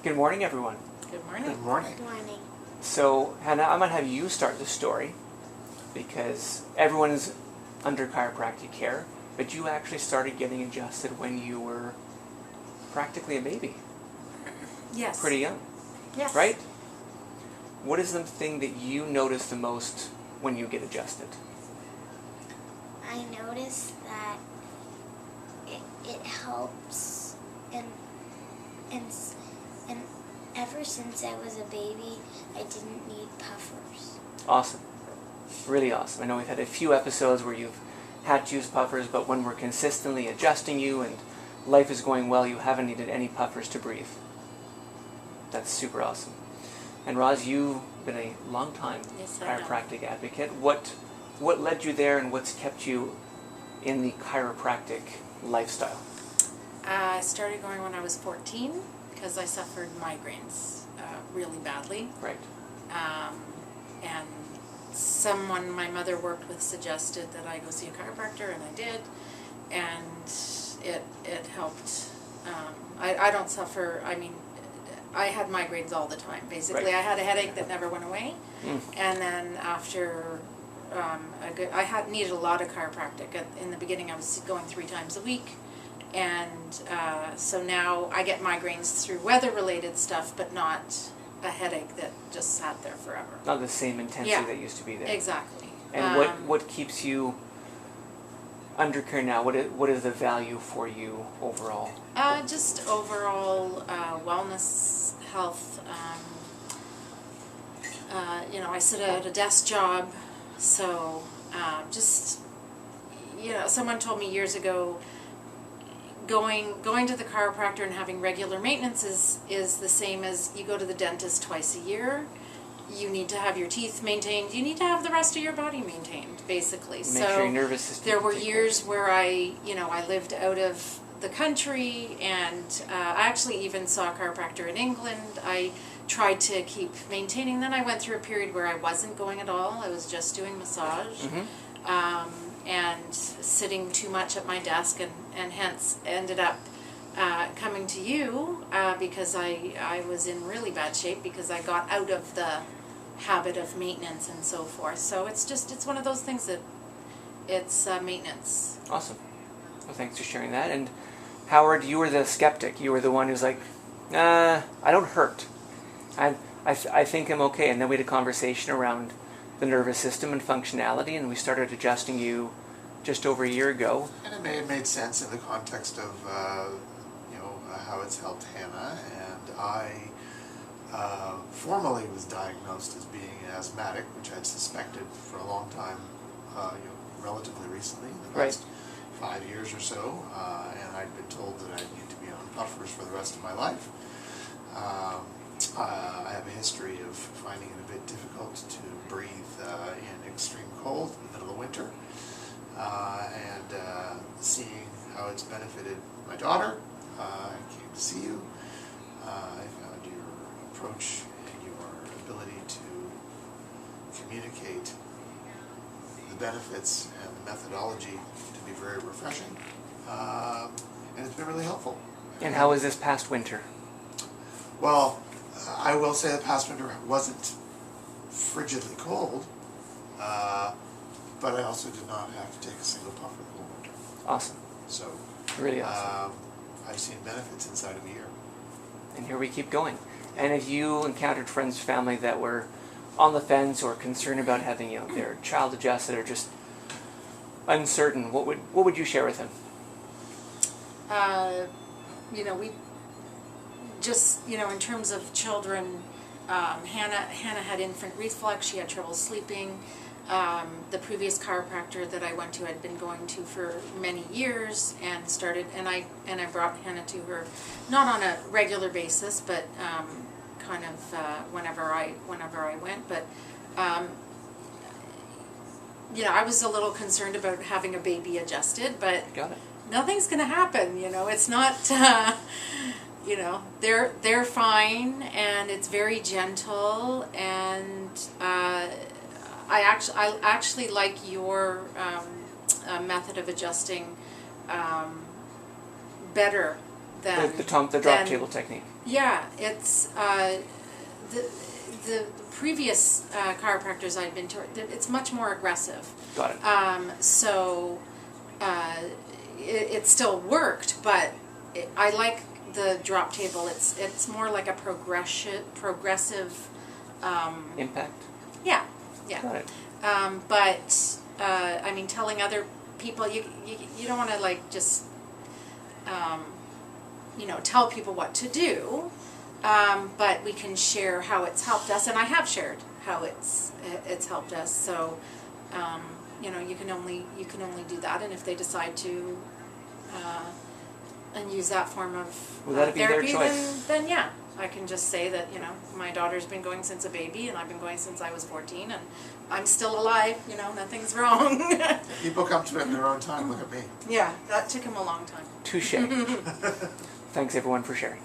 Good morning, everyone. Good morning. Good morning. Good morning. So, Hannah, I'm going to have you start the story because everyone is under chiropractic care, but you actually started getting adjusted when you were practically a baby. Yes. Pretty young, Yes. right? What is the thing that you notice the most when you get adjusted? I noticed that it helps, and ever since I was a baby, I didn't need puffers. Awesome. Really awesome. I know we've had a few episodes where you've had to use puffers, but when we're consistently adjusting you and life is going well, you haven't needed any puffers to breathe. That's super awesome. And Roz, you've been a long time Yes, I have. chiropractic advocate. What led you there, and what's kept you in the chiropractic lifestyle? I started going when I was 14 because I suffered migraines really badly. Right. And someone my mother worked with suggested that I go see a chiropractor, and I did. And it helped. I don't suffer, I mean, I had migraines all the time, basically. Right. I had a headache that never went away. And then after I needed a lot of chiropractic. In the beginning I was going 3 times a week. And so now I get migraines through weather-related stuff, but not a headache that just sat there forever. Not the same intensity Yeah. that used to be there. Exactly. And what keeps you under care now? What is the value for you overall? Just overall wellness, health. I sit at a desk job, so just, someone told me years ago, going to the chiropractor and having regular maintenance is the same as you go to the dentist twice a year. You need to have your teeth maintained. You need to have the rest of your body maintained, basically. Make sure your nervous system. There were years where I lived out of the country, and I actually even saw a chiropractor in England. I tried to keep maintaining. Then I went through a period where I wasn't going at all. I was just doing massage. And sitting too much at my desk, and hence ended up coming to you because I was in really bad shape because I got out of the habit of maintenance and so forth. So it's one of those things that it's maintenance. Awesome. Well, thanks for sharing that. And Howard, you were the skeptic. You were the one who's like, I don't hurt. I think I'm okay. And then we had a conversation around the nervous system and functionality, and we started adjusting you just over a year ago. And it made sense in the context of how it's helped Hannah. And I formally was diagnosed as being asthmatic, which I'd suspected for a long time, relatively recently, in the past 5 years or so. And I'd been told that I'd need to be on puffers for the rest of my life. I have a history of finding it a bit difficult to breathe in extreme cold in the middle of winter, and seeing how it's benefited my daughter. I came to see you. I found your approach and your ability to communicate the benefits and the methodology to be very refreshing, and it's been really helpful. And how was this past winter? Well, I will say the past winter wasn't frigidly cold, but I also did not have to take a single puffer the whole winter. Awesome. So, Really awesome. I've seen benefits inside of a year. And here we keep going. And if you encountered friends, family that were on the fence or concerned about having their child adjusted or just uncertain, what would you share with them? We just, in terms of children, Hannah had infant reflux. She had trouble sleeping. The previous chiropractor that I went to had been going to for many years, and I brought Hannah to her, not on a regular basis, but kind of whenever I went. But I was a little concerned about having a baby adjusted, but Got it. nothing's going to happen. It's not. They're fine, and it's very gentle, and I actually like your method of adjusting better than The drop table technique. Yeah, it's the previous chiropractors I'd been to. It's much more aggressive. Got it. So it still worked, but I like the drop table. It's more like a progressive. Impact. Yeah. Got it. But I mean, telling other people you don't want to like just tell people what to do, but we can share how it's helped us, and I have shared how it's helped us. So you can only do that, and if they decide to and use that form of Well, that'd be their therapy, choice. then yeah, I can just say that my daughter's been going since a baby, and I've been going since I was 14, and I'm still alive. Nothing's wrong. People come to it in their own time. Look at me. Yeah, that took him a long time. Touche. Thanks everyone for sharing.